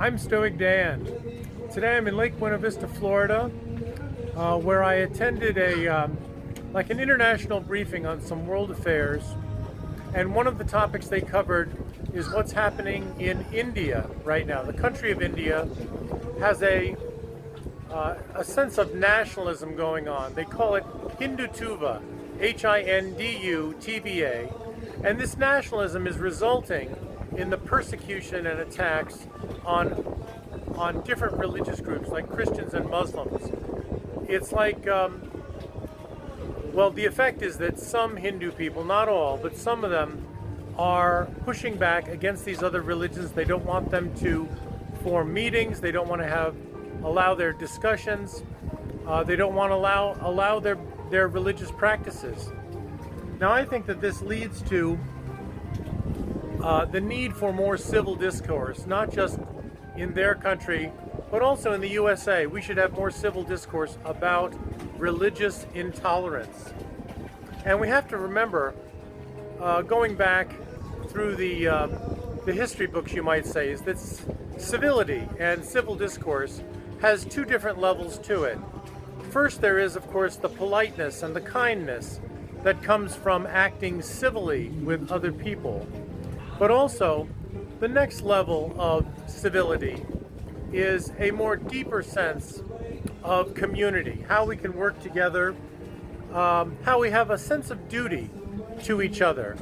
I'm StoicDan. Today I'm in Lake Buena Vista, Florida, where I attended an international briefing on some world affairs. And one of the topics they covered is what's happening in India right now. The country of India has a sense of nationalism going on. They call it Hindutva, Hindutva, and this nationalism is resulting in the persecution and attacks on different religious groups like Christians and Muslims. It's like, the effect is that some Hindu people, not all, but some of them are pushing back against these other religions. They don't want them to form meetings. They don't want to allow their discussions. They don't want to allow their religious practices. Now, I think that this leads to the need for more civil discourse, not just in their country, but also in the USA. We should have more civil discourse about religious intolerance. And we have to remember, going back through the history books, you might say, is that civility and civil discourse has two different levels to it. First, there is, of course, the politeness and the kindness that comes from acting civilly with other people. But also, the next level of civility is a more deeper sense of community, how we can work together, how we have a sense of duty to each other.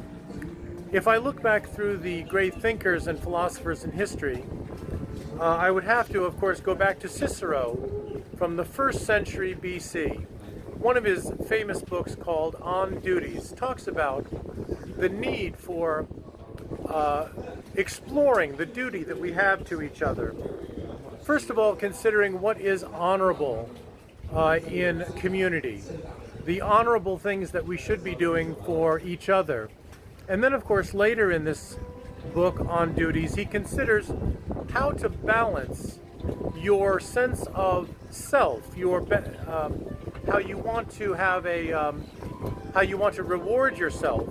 If I look back through the great thinkers and philosophers in history, I would have to, of course, go back to Cicero from the 1st century BC. One of his famous books called On Duties talks about the need for exploring the duty that we have to each other. First of all, considering what is honorable in community, the honorable things that we should be doing for each other. And then, of course, later in this book on duties, he considers how to balance your sense of self, how you want to have how you want to reward yourself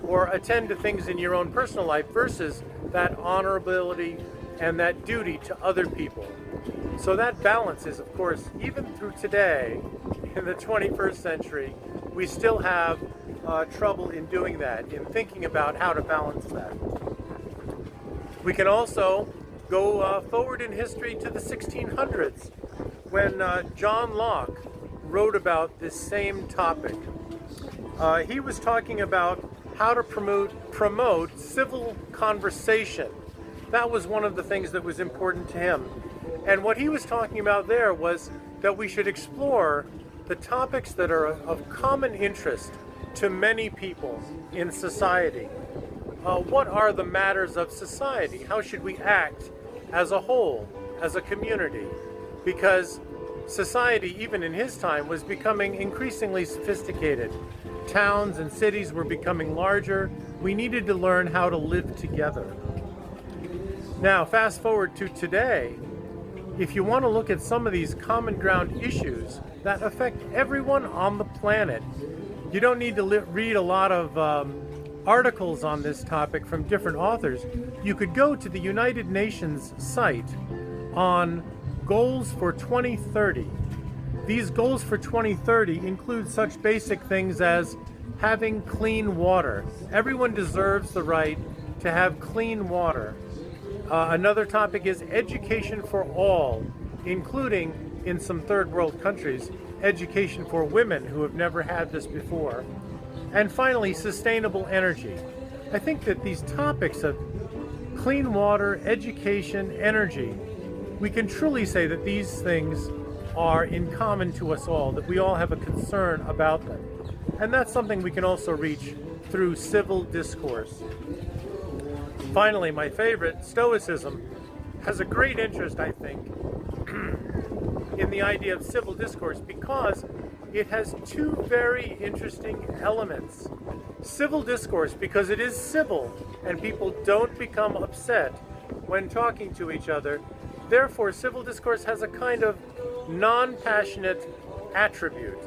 or attend to things in your own personal life versus that honorability and that duty to other people. So that balance is, of course, even through today, in the 21st century, we still have trouble in doing that, in thinking about how to balance that. We can also go forward in history to the 1600s when John Locke wrote about this same topic. He was talking about how to promote civil conversation. That was one of the things that was important to him. And what he was talking about there was that we should explore the topics that are of common interest to many people in society. What are the matters of society? How should we act as a whole, as a community? Because society, even in his time, was becoming increasingly sophisticated. Towns and cities were becoming larger. We needed to learn how to live together. Now, fast forward to today. If you want to look at some of these common ground issues that affect everyone on the planet, you don't need to read a lot of articles on this topic from different authors. You could go to the United Nations site on goals for 2030. These goals for 2030 include such basic things as having clean water. Everyone deserves the right to have clean water. Another topic is education for all, including, in some third world countries, education for women who have never had this before. And finally, sustainable energy. I think that these topics of clean water, education, energy, we can truly say that these things are in common to us all, that we all have a concern about them. And that's something we can also reach through civil discourse. Finally, my favorite, Stoicism, has a great interest, I think, in the idea of civil discourse because it has two very interesting elements. Civil discourse, because it is civil and people don't become upset when talking to each other. Therefore, civil discourse has a kind of non-passionate attribute.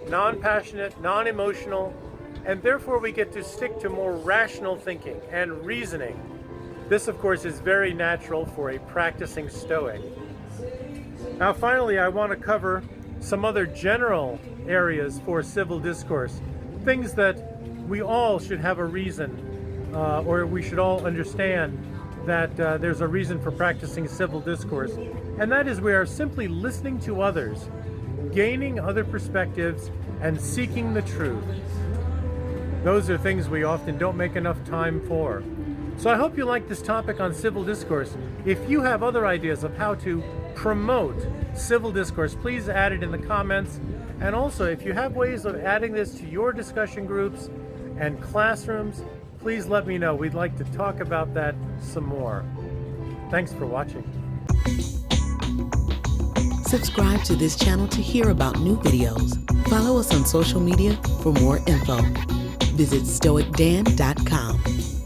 Non-passionate, non-emotional, and therefore we get to stick to more rational thinking and reasoning. This, of course, is very natural for a practicing Stoic. Now, finally, I want to cover some other general areas for civil discourse, things that we all should have a reason, or we should all understand that there's a reason for practicing civil discourse, and that is we are simply listening to others, gaining other perspectives, and seeking the truth. Those are things we often don't make enough time for. So I hope you like this topic on civil discourse. If you have other ideas of how to promote civil discourse, please add it in the comments. And also, if you have ways of adding this to your discussion groups and classrooms, please let me know. We'd like to talk about that some more. Thanks for watching. Subscribe to this channel to hear about new videos. Follow us on social media for more info. Visit StoicDan.com.